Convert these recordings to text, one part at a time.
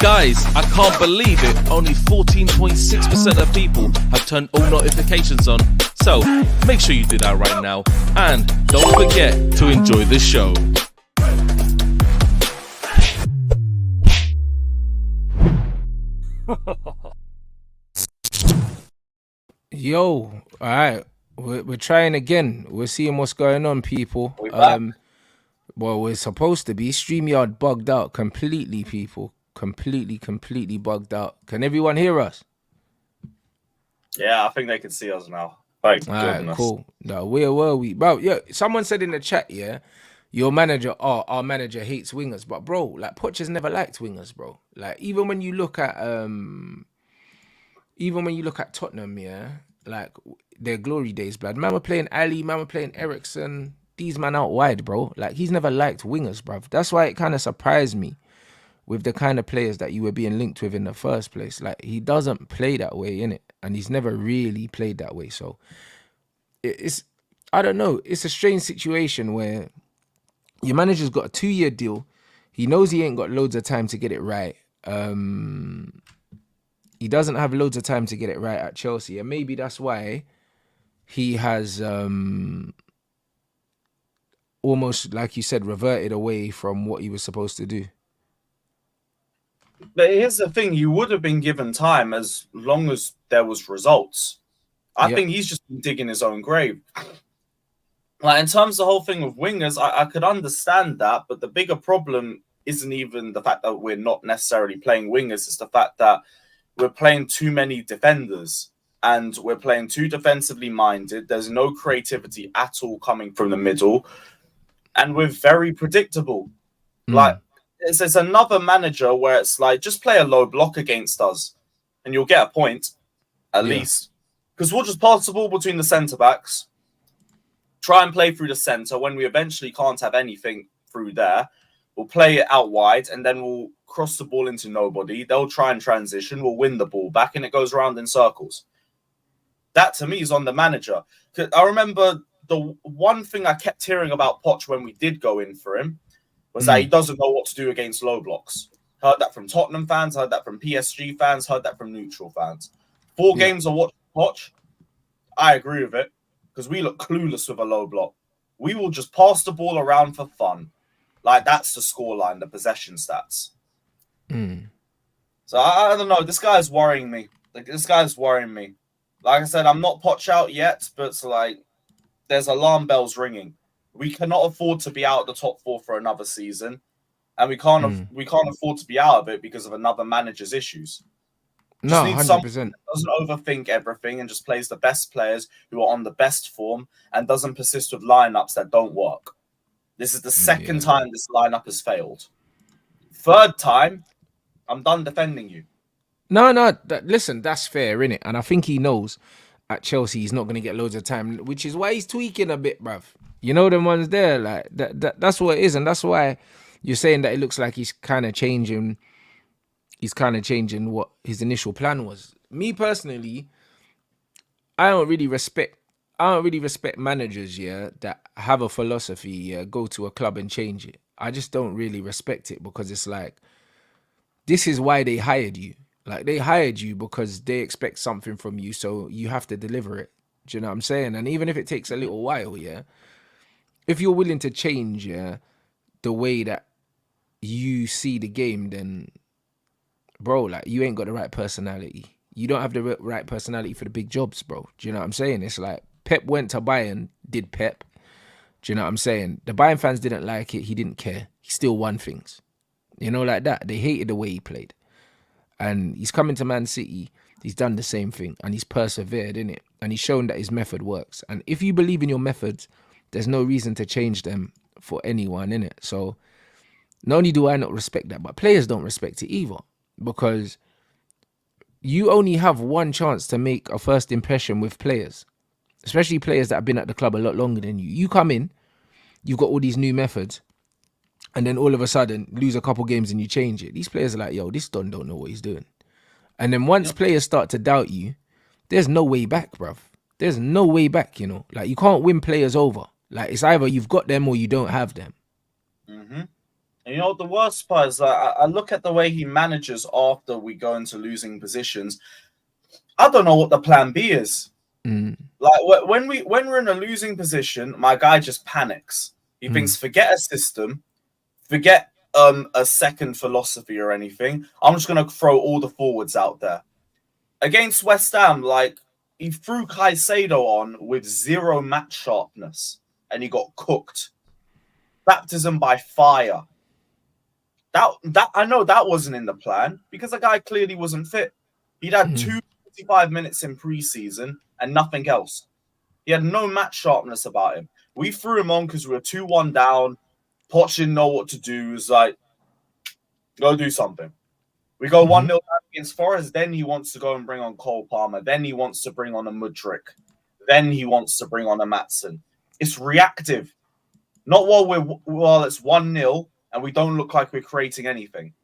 Guys, I can't believe it. Only 14.6% of people have turned all notifications on. So make sure you do that right now. And don't forget to enjoy the show. Yo, all right. We're trying again. We're seeing what's going on, people. Well, we're supposed to be. StreamYard bugged out completely, people. Completely bugged out. Can everyone hear us? Yeah, I think they can see us now. Thank goodness. Right, cool. No, where were we? Bro, yeah, someone said in the chat, yeah, your manager, our manager hates wingers. But bro, like Poch has never liked wingers, bro. Like even when you look at Tottenham, yeah, like their glory days, blood. Man were playing Ali, man were playing Ericsson. These man out wide, bro. Like he's never liked wingers, bruv. That's why it kind of surprised me with the kind of players that you were being linked with in the first place. Like he doesn't play that way, innit? And he's never really played that way. So it's, I don't know. It's a strange situation where your manager's got a 2-year deal. He knows he ain't got loads of time to get it right. He doesn't have loads of time to get it right at Chelsea. And maybe that's why he has almost, like you said, reverted away from what he was supposed to do. But here's the thing, you would have been given time as long as there was results. I think he's just been digging his own grave. Like in terms of the whole thing with wingers, I could understand that, but the bigger problem isn't even the fact that we're not necessarily playing wingers, it's the fact that we're playing too many defenders and we're playing too defensively minded. There's no creativity at all coming from the middle, and we're very predictable. Like it's another manager where it's like, just play a low block against us and you'll get a point at least. Because we'll just pass the ball between the centre-backs, try and play through the centre. When we eventually can't have anything through there, we'll play it out wide and then we'll cross the ball into nobody. They'll try and transition. We'll win the ball back and it goes around in circles. That, to me, is on the manager. I remember the one thing I kept hearing about Poch when we did go in for him was that he doesn't know what to do against low blocks. Heard that from Tottenham fans, heard that from PSG fans, heard that from neutral fans. 4 games of watching Poch, I agree with it, because we look clueless with a low block. We will just pass the ball around for fun. Like, that's the scoreline, the possession stats. So, I don't know. This guy's worrying me. Like I said, I'm not Poch out yet, but it's like, there's alarm bells ringing. We cannot afford to be out of the top 4 for another season, and we can't afford to be out of it because of another manager's issues. No, 100%. Doesn't overthink everything and just plays the best players who are on the best form and doesn't persist with lineups that don't work. This is the second time this lineup has failed. Third time, I'm done defending you. No, listen, that's fair, innit? And I think he knows at Chelsea he's not going to get loads of time, which is why he's tweaking a bit, bruv. You know them ones there, like that's what it is, and that's why you're saying that it looks like he's kind of changing. He's kind of changing what his initial plan was. Me personally, I don't really respect managers, that have a philosophy, go to a club and change it. I just don't really respect it, because it's like, this is why they hired you. Like, they hired you because they expect something from you, so you have to deliver it. Do you know what I'm saying? And even if it takes a little while, if you're willing to change, the way that you see the game, then, bro, like, you ain't got the right personality. You don't have the right personality for the big jobs, bro. Do you know what I'm saying? It's like, Pep went to Bayern, did Pep. Do you know what I'm saying? The Bayern fans didn't like it. He didn't care. He still won things. You know, like that. They hated the way he played. And he's coming to Man City. He's done the same thing. And he's persevered, innit? And he's shown that his method works. And if you believe in your methods, there's no reason to change them for anyone, innit? So, not only do I not respect that, but players don't respect it either. Because you only have one chance to make a first impression with players. Especially players that have been at the club a lot longer than you. You come in, you've got all these new methods, and then all of a sudden lose a couple games and you change it. These players are like, yo, this Don don't know what he's doing. And then once players start to doubt you, there's no way back, bruv. There's no way back, you know. Like, you can't win players over. Like, it's either you've got them or you don't have them. And you know what the worst part is? I look at the way he manages after we go into losing positions. I don't know what the plan B is. Like when we're in a losing position, my guy just panics. He thinks, forget a system, forget a second philosophy or anything. I'm just gonna throw all the forwards out there. Against West Ham, like he threw Caicedo on with zero match sharpness, and he got cooked. Baptism by fire. That I know that wasn't in the plan because the guy clearly wasn't fit. He'd had 25 minutes in preseason and nothing else. He had no match sharpness about him. We threw him on because we were 2-1 down. Poch didn't know what to do. He was like, go do something. We go 1-0 down against Forest. Then he wants to go and bring on Cole Palmer. Then he wants to bring on a Mudryk. Then he wants to bring on a Maatsen. It's reactive. Not while it's 1-0 and we don't look like we're creating anything.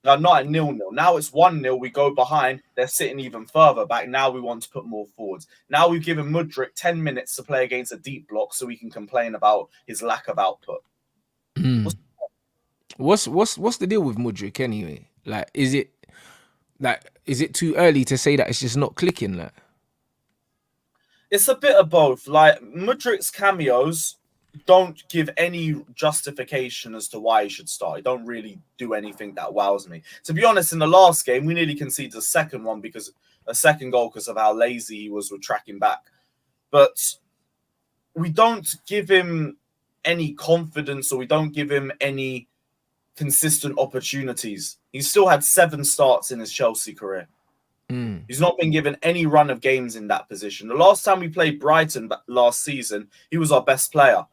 No, not at 0-0. Now it's 1-0. We go behind. They're sitting even further back. Now we want to put more forwards. Now we've given Mudryk 10 minutes to play against a deep block so we can complain about his lack of output. What's the deal with Mudryk anyway? Like, is it too early to say that it's just not clicking? Like, it's a bit of both. Like Mudryk's cameos don't give any justification as to why he should start. He don't really do anything that wows me. To be honest, in the last game, we nearly conceded a second goal because of how lazy he was with tracking back. But we don't give him any confidence or we don't give him any consistent opportunities. He's still had 7 starts in his Chelsea career. He's not been given any run of games in that position. The last time we played Brighton last season, he was our best player.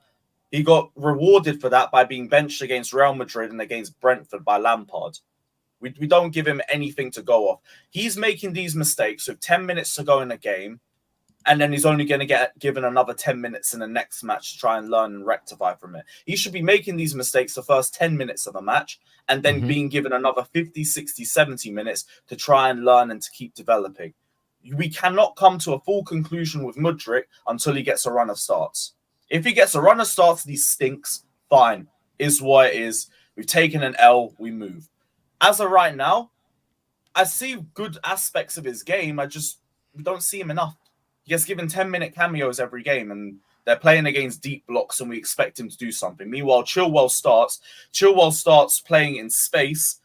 He got rewarded for that by being benched against Real Madrid and against Brentford by Lampard. We don't give him anything to go off. He's making these mistakes with 10 minutes to go in a game, and then he's only going to get given another 10 minutes in the next match to try and learn and rectify from it. He should be making these mistakes the first 10 minutes of a match and then being given another 50, 60, 70 minutes to try and learn and to keep developing. We cannot come to a full conclusion with Mudryk until he gets a run of starts. If he gets a run of starts and he stinks, fine. Is what it is. We've taken an L, we move. As of right now, I see good aspects of his game. We don't see him enough. He gets given 10-minute cameos every game, and they're playing against deep blocks, and we expect him to do something. Meanwhile, Chilwell starts playing in space,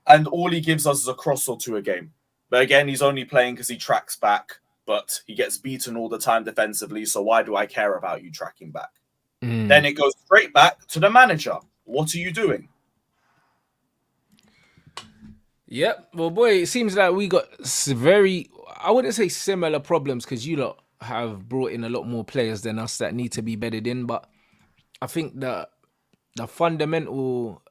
and all he gives us is a cross or two a game. But again, he's only playing because he tracks back, but he gets beaten all the time defensively, so why do I care about you tracking back? Then it goes straight back to the manager. What are you doing? Yep. Well, boy, it seems like we got very, I wouldn't say similar problems because you lot have brought in a lot more players than us that need to be bedded in. But I think the fundamental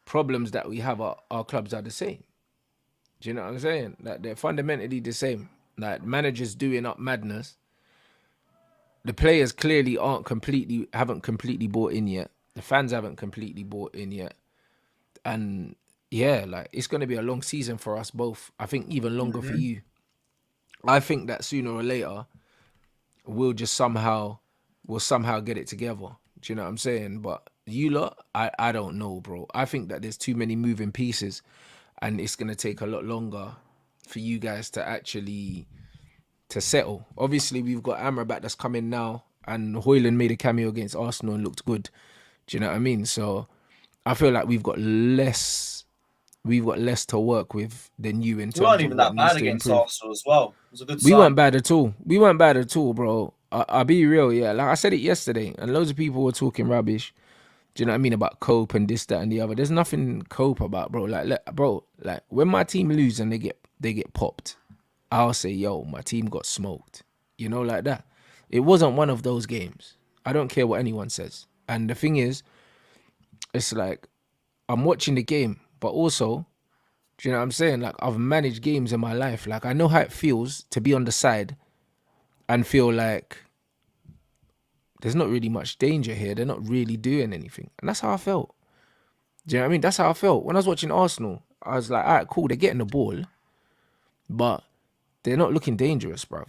problems that we have at our clubs are the same. Do you know what I'm saying? Like they're fundamentally the same. Like managers doing up madness. The players clearly haven't completely bought in yet. The fans haven't completely bought in yet. And yeah, like it's going to be a long season for us both. I think even longer for you. I think that sooner or later we'll somehow get it together. Do you know what I'm saying? But you lot, I don't know, bro. I think that there's too many moving pieces and it's going to take a lot longer for you guys to actually settle. Obviously, we've got Amrabat that's coming now and Højlund made a cameo against Arsenal and looked good. Do you know what I mean? So I feel like we've got less to work with than you in terms of We weren't even that bad against Arsenal as well. It was a good sign. We weren't bad at all, bro. I'll be real, yeah. Like I said it yesterday, and loads of people were talking rubbish. Do you know what I mean about cope and this, that, and the other? There's nothing cope about, bro. Like when my team lose and they get popped, I'll say, yo, my team got smoked. You know, like that. It wasn't one of those games. I don't care what anyone says. And the thing is, it's like I'm watching the game, but also, do you know what I'm saying? Like I've managed games in my life. Like I know how it feels to be on the side and feel like there's not really much danger here. They're not really doing anything. And that's how I felt. Do you know what I mean? That's how I felt. When I was watching Arsenal, I was like, all right, cool, they're getting the ball, but they're not looking dangerous, bruv.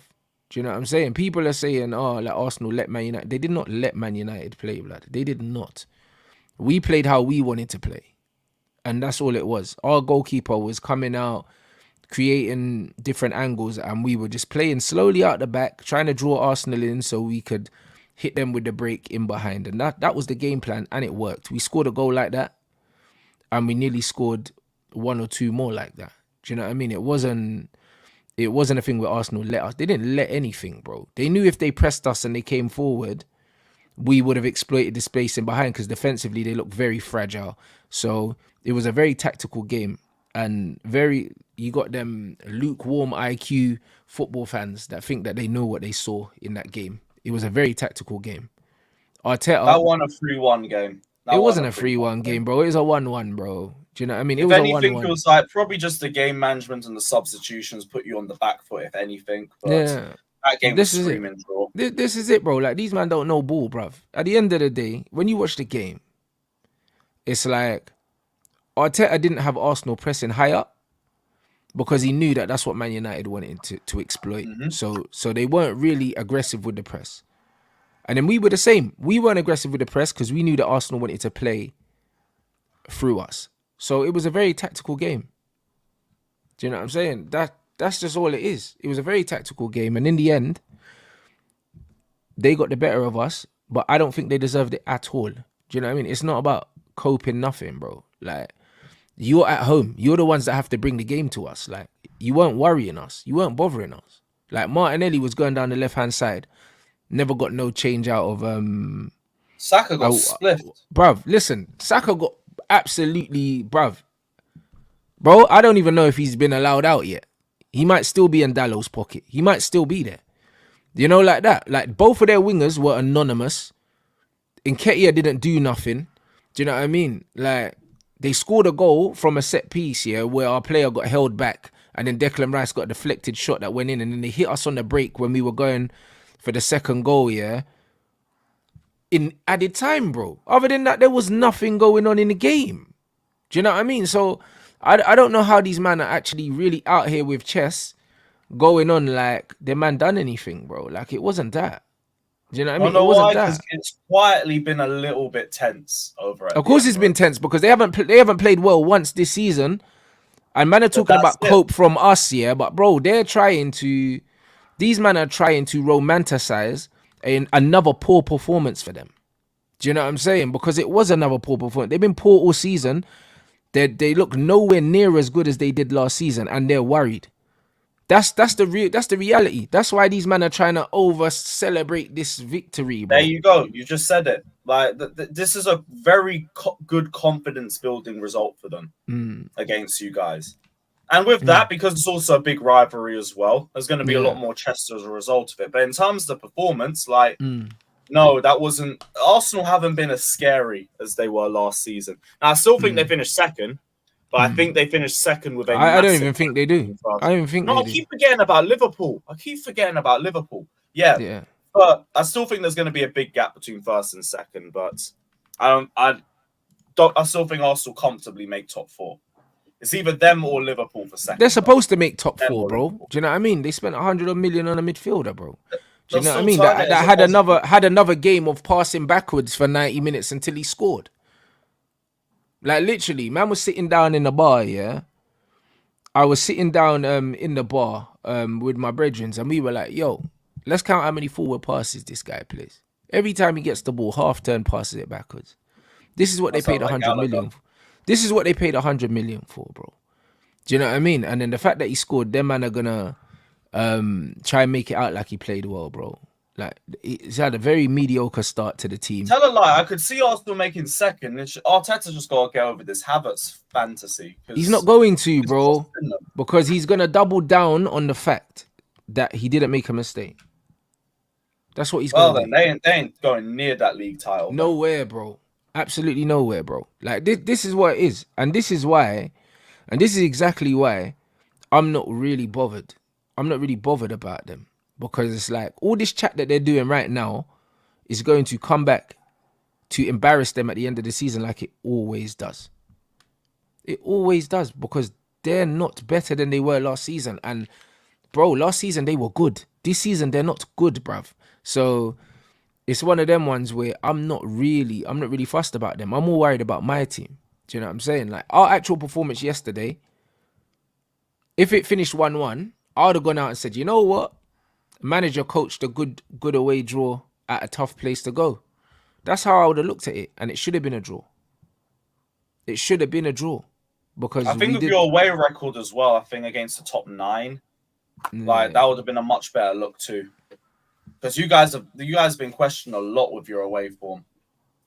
Do you know what I'm saying? People are saying, oh, like Arsenal let Man United. They did not let Man United play, blood. They did not. We played how we wanted to play. And that's all it was. Our goalkeeper was coming out, creating different angles, and we were just playing slowly out the back, trying to draw Arsenal in so we could hit them with the break in behind. And that was the game plan, and it worked. We scored a goal like that, and we nearly scored one or two more like that. Do you know what I mean? It wasn't a thing where Arsenal let us. They didn't let anything, bro. They knew if they pressed us and they came forward, we would have exploited the space in behind, because defensively they look very fragile. So it was a very tactical game, and you got them lukewarm IQ football fans that think that they know what they saw in that game. It was a very tactical game. Arteta, that won a 3-1 game. It wasn't a 3-1 game, bro. It was a 1-1, bro. Do you know what I mean? It was anything, a 1-1. it was like probably just the game management and the substitutions put you on the back foot, if anything. But Yeah. that game was screaming draw. This is it, bro. Like, these man don't know ball, bruv. At the end of the day, when you watch the game, it's like Arteta didn't have Arsenal pressing high up because he knew that that's what Man United wanted to exploit. So they weren't really aggressive with the press. And then we were the same. We weren't aggressive with the press because we knew that Arsenal wanted to play through us. So it was a very tactical game. Do you know what I'm saying? That's just all it is. It was a very tactical game. And in the end, they got the better of us, but I don't think they deserved it at all. Do you know what I mean? It's not about coping nothing, bro. Like, you're at home. You're the ones that have to bring the game to us. Like, you weren't worrying us. You weren't bothering us. Like, Martinelli was going down the left-hand side. Never got no change out of... Saka got split. Bruv, listen. Saka got absolutely... Bro, I don't even know if he's been allowed out yet. He might still be in Dallow's pocket. He might still be there. You know, like that. Like, both of their wingers were anonymous. Nketiah didn't do nothing. Do you know what I mean? Like, they scored a goal from a set piece, yeah, where our player got held back, and then Declan Rice got a deflected shot that went in, and then they hit us on the break when we were going for the second goal, yeah, in added time, bro. Other than that, there was nothing going on in the game. Do you know what I mean? So I don't know how these men are actually really out here with chess going on like the man done anything, bro. Like, it wasn't that. Do you know what I mean? I know it wasn't why, that. because it's quietly been a little bit tense over it. Of course, it's been tense because they haven't played well once this season, and man are talking about cope from us, yeah. But bro, these men are trying to romanticize another poor performance for them. Do you know what I'm saying? Because it was another poor performance. They've been poor all season. They look nowhere near as good as they did last season, and they're worried. That's the reality. That's why these men are trying to over celebrate this victory, bro. There you go. You just said it. Like, this is a very good confidence building result for them against you guys. And with that, because it's also a big rivalry as well, there's going to be a lot more chest as a result of it. But in terms of the performance, like, no, that wasn't... Arsenal haven't been as scary as they were last season. Now, I still think they finished second, but I think they finished second with a I don't even think they do. I don't even think I keep forgetting about Liverpool. Yeah. But I still think there's going to be a big gap between first and second. But I still think Arsenal comfortably make top four. It's either them or Liverpool for second. They're supposed to make top four, bro. Do you know what I mean? They spent 100 million on a midfielder, bro. Do you know what I mean? That had another game of passing backwards for 90 minutes until he scored. Like, literally, man was sitting down in the bar, yeah. I was sitting down in the bar with my brethren, and we were like, yo, let's count how many forward passes this guy plays. Every time he gets the ball, half turn passes it backwards. This is what they paid 100 million for. This is what they paid 100 million for, bro. Do you know what I mean? And then the fact that he scored, them man are gonna try and make it out like he played well, bro. Like, he's had a very mediocre start to the team. Tell a lie, I could see Arsenal making second. Arteta just got to get over this Havertz fantasy. He's not going to, bro, because he's going to double down on the fact that he didn't make a mistake. That's what he's going to do. Well, then, they ain't going near that league title. Nowhere, bro. Absolutely nowhere, bro. Like, this is what it is. And this is why, and this is exactly why I'm not really bothered. I'm not really bothered about them. Because it's like, all this chat that they're doing right now is going to come back to embarrass them at the end of the season like it always does. It always does, because they're not better than they were last season. And, bro, last season they were good. This season they're not good, bruv. So it's one of them ones where I'm not really fussed about them. I'm more worried about my team. Do you know what I'm saying? Like our actual performance yesterday, if it finished 1-1, I would have gone out and said, you know what? Manager coached a good away draw at a tough place to go. That's how I would have looked at it, and it should have been a draw. It should have been a draw because I think with your away record as well, I think against the top 9, like that would have been a much better look too. Because you guys have been questioned a lot with your away form.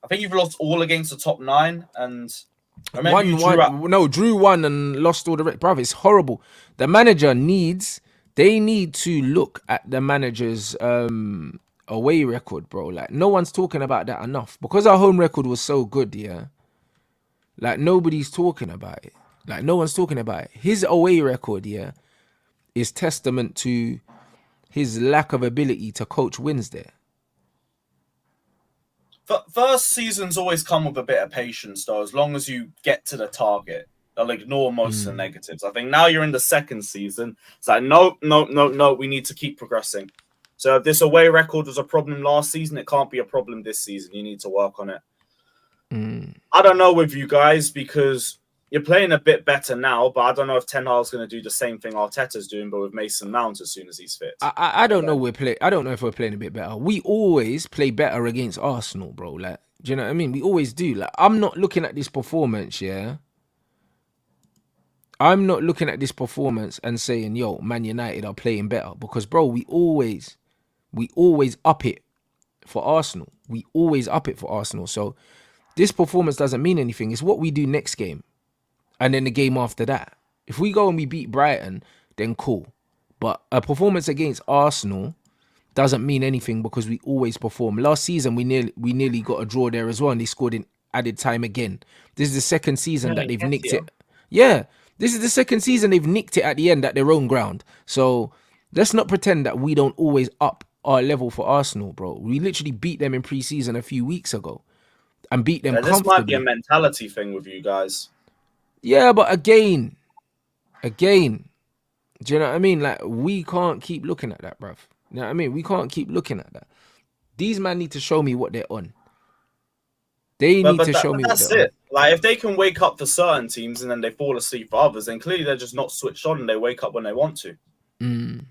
I think you've lost all against the top 9, and I remember drew one and lost all the rest. Bruv, it's horrible. The manager they need to look at the manager's away record, bro. Like no one's talking about that enough because our home record was so good, yeah. Like nobody's talking about it. Like no one's talking about it. His away record, yeah, is testament to his lack of ability to coach wins there. First seasons always come with a bit of patience, though. As long as you get to the target, they'll ignore most of the negatives. I think now you're in the second season. It's like, no. We need to keep progressing. So if this away record was a problem last season, it can't be a problem this season. You need to work on it. I don't know with you guys because you're playing a bit better now, but I don't know if Ten Hag's going to do the same thing Arteta's doing, but with Mason Mount as soon as he's fit. I don't know. I don't know if we're playing a bit better. We always play better against Arsenal, bro. Like, do you know what I mean? We always do. Like, I'm not looking at this performance, yeah. I'm not looking at this performance and saying, yo, Man United are playing better because, bro, we always up it for Arsenal. We always up it for Arsenal. So this performance doesn't mean anything. It's what we do next game. And then the game after that. If we go and we beat Brighton, then cool. But a performance against Arsenal doesn't mean anything because we always perform. Last season, we nearly got a draw there as well, and they scored in added time again. This is the second season that they've nicked it. Yeah, this is the second season they've nicked it at the end at their own ground. So let's not pretend that we don't always up our level for Arsenal, bro. We literally beat them in pre-season a few weeks ago and beat them comfortably. This might be a mentality thing with you guys. Yeah, but again, do you know what I mean? Like, we can't keep looking at that, bruv. You know what I mean? We can't keep looking at that. These men need to show me what they're on. They need to show me what they're on. Like, if they can wake up for certain teams and then they fall asleep for others, then clearly they're just not switched on and they wake up when they want to. 100%.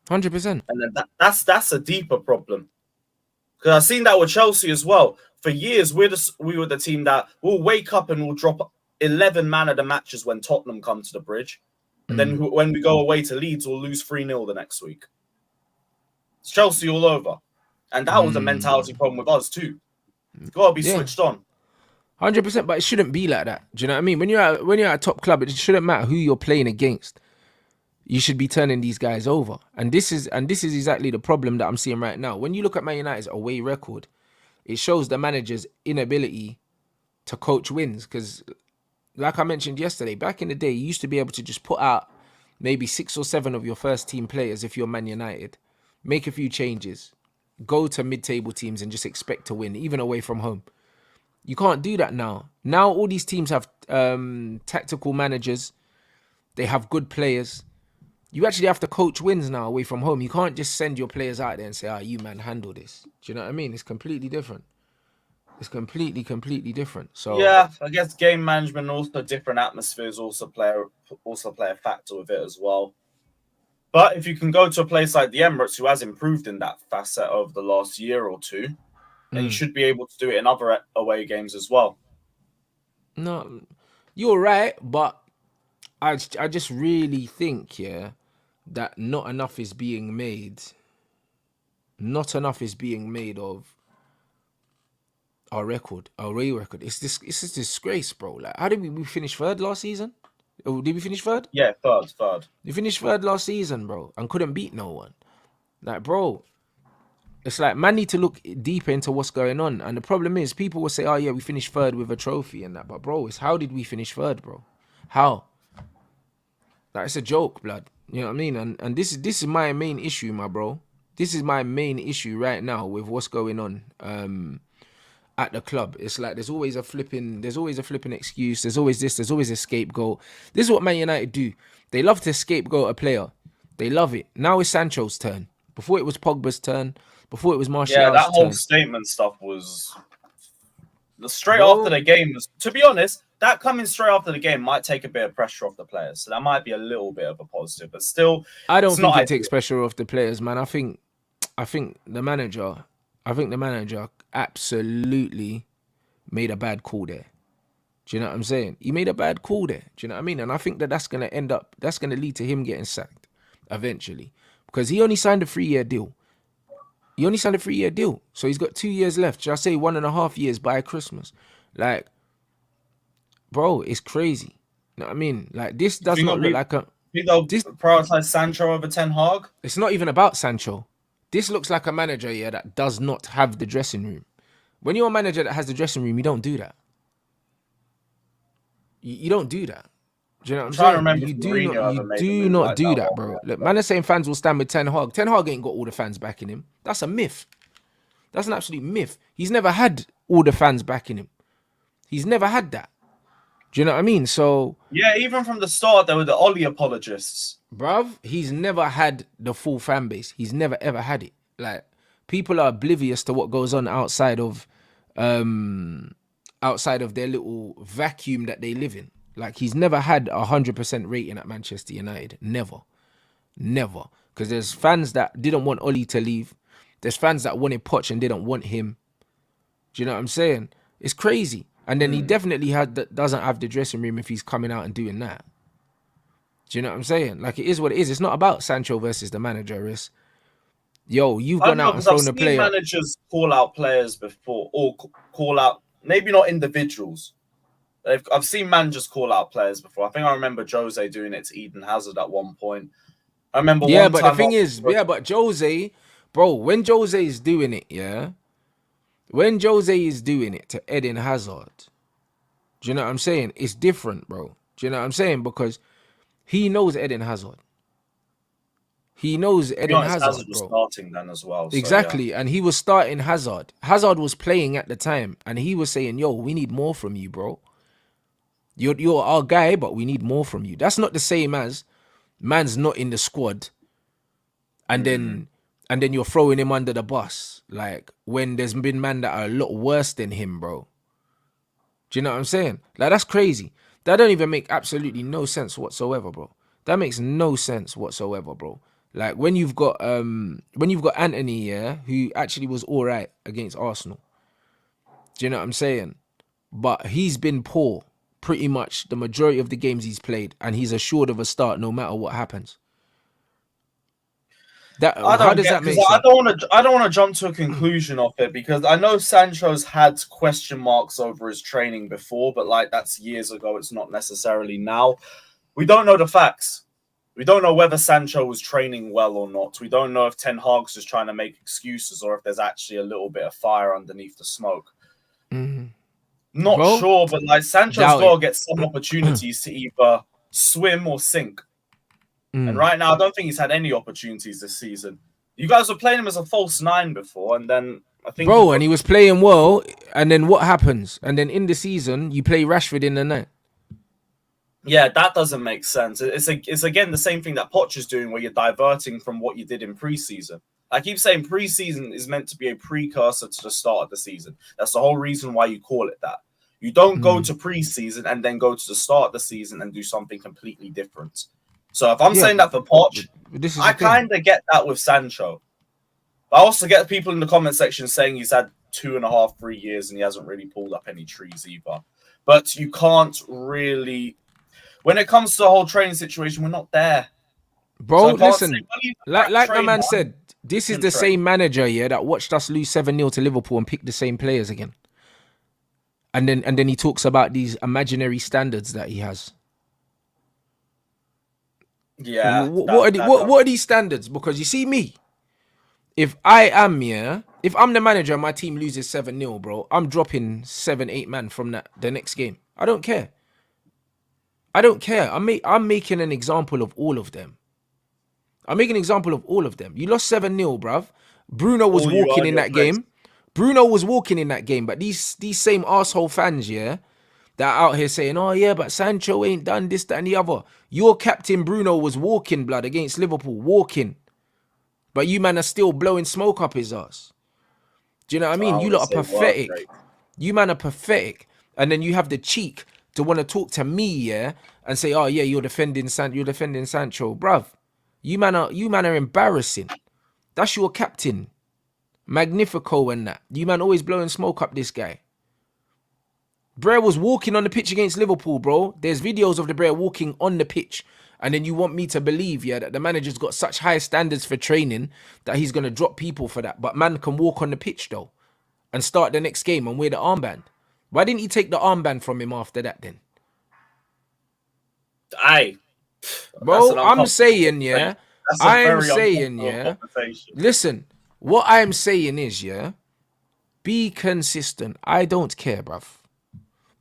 And then that's a deeper problem. Because I've seen that with Chelsea as well. For years, we were the team that will wake up and will drop 11 man of the matches when Tottenham come to the bridge. And then when we go away to Leeds, we'll lose 3-0 the next week. It's Chelsea all over. And that was a mentality problem with us too. You've got to be switched on. 100%, but it shouldn't be like that. Do you know what I mean? When you're at a top club, it shouldn't matter who you're playing against. You should be turning these guys over. And this is exactly the problem that I'm seeing right now. When you look at Man United's away record, it shows the manager's inability to coach wins. Because like I mentioned yesterday, back in the day, you used to be able to just put out maybe 6 or 7 of your first team players if you're Man United, make a few changes, go to mid-table teams and just expect to win, even away from home. You can't do that now. Now all these teams have tactical managers. They have good players. You actually have to coach wins now away from home. You can't just send your players out there and say, you man, handle this. Do you know what I mean? It's completely different. It's completely different. So yeah, I guess game management and also different atmospheres also play a factor with it as well. But if you can go to a place like the Emirates, who has improved in that facet over the last year or two, then you should be able to do it in other away games as well. No, you're right, but I just really think, that not enough is being made. Not enough is being made of our record, our away record. It's a disgrace, bro. Like, how did we finish third last season? Oh, did we finish third? Yeah, third. We finished third last season, bro, and couldn't beat no one. Like, bro, it's like, man need to look deeper into what's going on. And the problem is, people will say, we finished third with a trophy and that. But, bro, it's how did we finish third, bro? How? Like, it's a joke, blood. You know what I mean? And this is my main issue, my bro. This is my main issue right now with what's going on at the club. It's like there's always a flipping excuse. There's always this. There's always a scapegoat. This is what Man United do. They love to scapegoat a player. They love it. Now it's Sancho's turn. Before it was Pogba's turn. Before it was Yeah, Martial's that whole turn. statement stuff was straight Bro. after the game. To be honest, that coming straight after the game might take a bit of pressure off the players. So that might be a little bit of a positive, but still, I don't it's think not it takes pressure off the players, man. I think the manager absolutely made a bad call there. Do you know what I'm saying? He made a bad call there. Do you know what I mean? And I think that's going to lead to him getting sacked eventually, because he only signed a 3-year deal. So he's got 2 years left. Should I say 1.5 years by Christmas? Like, bro, it's crazy. You know what I mean? Like, this does not look like a... They'll prioritize Sancho over Ten Hag? It's not even about Sancho. This looks like a manager, yeah, that does not have the dressing room. When you're a manager that has the dressing room, you don't do that. You don't do that. Do you know what I'm saying? You do not do that, bro. Look, man is saying fans will stand with Ten Hag. Ten Hag ain't got all the fans backing him. That's a myth. That's an absolute myth. He's never had all the fans backing him. He's never had that. Do you know what I mean? So... Yeah, even from the start, there were the Oli apologists. Bruv, he's never had the full fan base. He's never, ever had it. Like, people are oblivious to what goes on outside of their little vacuum that they live in. Like, he's never had 100% rating at Manchester United. Never. Because there's fans that didn't want Oli to leave. There's fans that wanted Poch and didn't want him. Do you know what I'm saying? It's crazy. And then he definitely doesn't have the dressing room if he's coming out and doing that. Do you know what I'm saying? Like, it is what it is. It's not about Sancho versus the manager. It's, yo, you've gone out and thrown the player. I've seen managers call out players before, or call out, maybe not individuals. I've seen managers call out players before. I think I remember Jose doing it to Eden Hazard at one point. I remember yeah, but the thing is, but Jose, bro, when Jose is doing it, yeah, when Jose is doing it to Eden Hazard, do you know what I'm saying? It's different, bro. Do you know what I'm saying? Because he knows Eden Hazard. He knows Eden Hazard, was bro. Starting then as well. Exactly, so, yeah. And he was starting Hazard. Hazard was playing at the time, and he was saying, yo, we need more from you, bro. You're our guy, but we need more from you. That's not the same as man's not in the squad, and then you're throwing him under the bus. Like, when there's been men that are a lot worse than him, bro. Do you know what I'm saying? Like, that's crazy. That don't even make absolutely no sense whatsoever, bro. That makes no sense whatsoever, bro. Like, when you've got Anthony, yeah, who actually was all right against Arsenal. Do you know what I'm saying? But he's been poor pretty much the majority of the games he's played, and he's assured of a start no matter what happens. How does that make sense? I don't want to jump to a conclusion of it, because I know Sancho's had question marks over his training before, but like, that's years ago. It's not necessarily now. We don't know the facts. We don't know whether Sancho was training well or not. We don't know if Ten Hag's just trying to make excuses, or if there's actually a little bit of fire underneath the smoke. Not sure, but like, Sancho's got to get some opportunities to either swim or sink. And right now, I don't think he's had any opportunities this season. You guys were playing him as a false 9 before, and then I think... Bro, and he was playing well, and then what happens? And then in the season, you play Rashford in the net. Yeah, that doesn't make sense. It's again the same thing that Poch is doing, where you're diverting from what you did in preseason. I keep saying preseason is meant to be a precursor to the start of the season. That's the whole reason why you call it that. You don't go to preseason and then go to the start of the season and do something completely different. So if I'm saying that for Poch, I kind of get that with Sancho. But I also get people in the comment section saying he's had 2.5, 3 years and he hasn't really pulled up any trees either. But you can't really... When it comes to the whole training situation, we're not there. Bro, so listen, like my man said, this is the same manager, yeah, that watched us lose 7-0 to Liverpool and pick the same players again. And then he talks about these imaginary standards that he has. Yeah. What are these standards? Because you see me, if I'm the manager and my team loses 7-0, bro, I'm dropping 7-8 man from the next game. I don't care. I'm making an example of all of them. I'm making an example of all of them. You lost 7-0, bruv. Bruno was walking in that game. But these same arsehole fans, yeah, that are out here saying, oh yeah, but Sancho ain't done this, that, and the other. Your captain Bruno was walking, blood, against Liverpool. Walking. but you man are still blowing smoke up his ass. Do you know what I mean? You lot are pathetic. You man are pathetic. And then you have the cheek to want to talk to me, yeah, and say, oh yeah, you're defending Sancho. Bruv. You man are embarrassing. That's your captain. Magnifico and that. You man always blowing smoke up this guy. Brer was walking on the pitch against Liverpool, bro. There's videos of the Brer walking on the pitch. And then you want me to believe, yeah, that the manager's got such high standards for training that he's going to drop people for that. But man can walk on the pitch, though, and start the next game and wear the armband. Why didn't he take the armband from him after that then? Aye. Bro, I'm saying, yeah. I'm saying, yeah. Listen, what I'm saying is, yeah, be consistent. I don't care, bruv.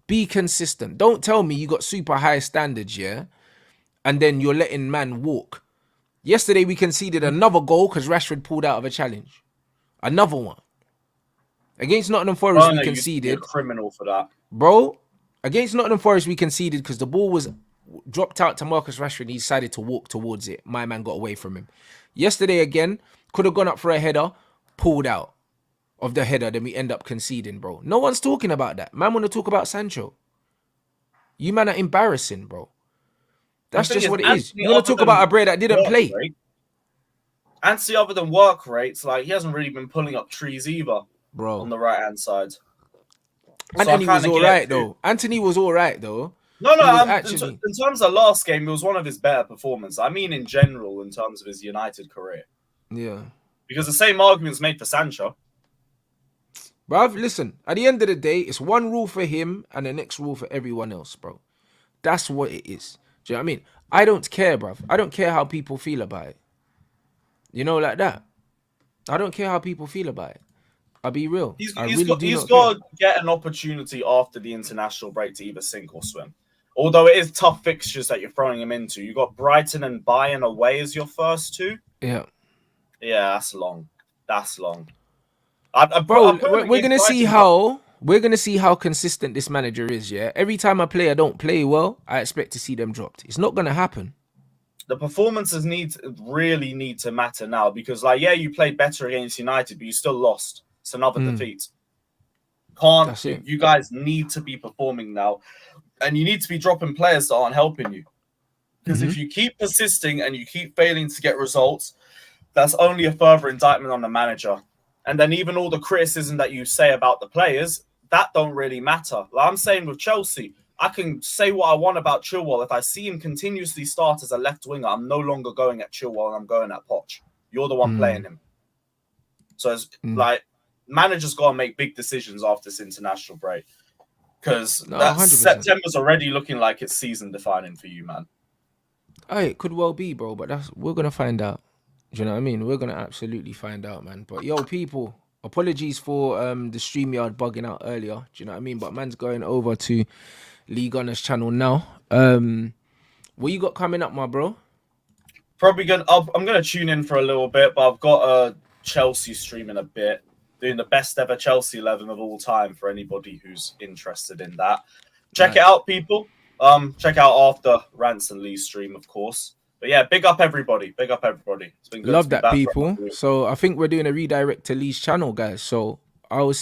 Be consistent. Don't tell me you got super high standards, yeah, and then you're letting man walk. Yesterday, we conceded another goal because Rashford pulled out of a challenge. Another one. Against Nottingham Forest, we conceded. You're a criminal for that. Bro, against Nottingham Forest, we conceded because the ball was dropped out to Marcus Rashford and he decided to walk towards it. My man got away from him. Yesterday, again, could have gone up for a header, pulled out of the header, then we end up conceding, bro. No one's talking about that. Man want to talk about Sancho. You man are embarrassing, bro. That's just what it is. You want to talk about a Brer that didn't play. Anthony, other than work rates, like, he hasn't really been pulling up trees either, bro, on the right-hand side. Anthony was all right, though. Anthony was all right, though. No, actually... in terms of last game, it was one of his better performances. I mean, in general, in terms of his United career. Yeah. Because the same argument's made for Sancho. Bruv, listen, at the end of the day, it's one rule for him and the next rule for everyone else, bro. That's what it is. Do you know what I mean? I don't care, bruv. I don't care how people feel about it. You know, like that. I don't care how people feel about it. I'll be real. He's got to get an opportunity after the international break to either sink or swim. Although it is tough fixtures that you're throwing him into. You got Brighton and Bayern away as your first two. Yeah. Yeah, that's long. That's long. Bro, we're gonna see how consistent this manager is. Yeah. Every time a player don't play well, I expect to see them dropped. It's not gonna happen. The performances really need to matter now because, like, yeah, you played better against United, but you still lost. It's another defeat. You guys need to be performing now, and you need to be dropping players that aren't helping you. Because if you keep persisting and you keep failing to get results, that's only a further indictment on the manager. And then even all the criticism that you say about the players, that don't really matter. Like I'm saying with Chelsea, I can say what I want about Chilwell. If I see him continuously start as a left winger, I'm no longer going at Chilwell and I'm going at Poch. You're the one playing him. So it's like managers got to make big decisions after this international break. Because September's already looking like it's season defining for you, man. Hey, it could well be, bro, but we're going to find out. Do you know what I mean? We're going to absolutely find out, man. But yo, people, apologies for the StreamYard bugging out earlier. Do you know what I mean? But man's going over to Lee Gunner's channel now. What you got coming up, my bro? I'm gonna tune in for a little bit, but I've got a Chelsea stream in a bit, doing the best ever Chelsea 11 of all time for anybody who's interested in that. Check it out, people. Check out after Rants and Lee's stream, of course. But yeah, big up everybody. Big up everybody. It's been good. Love that, people. So I think we're doing a redirect to Lee's channel, guys. So I was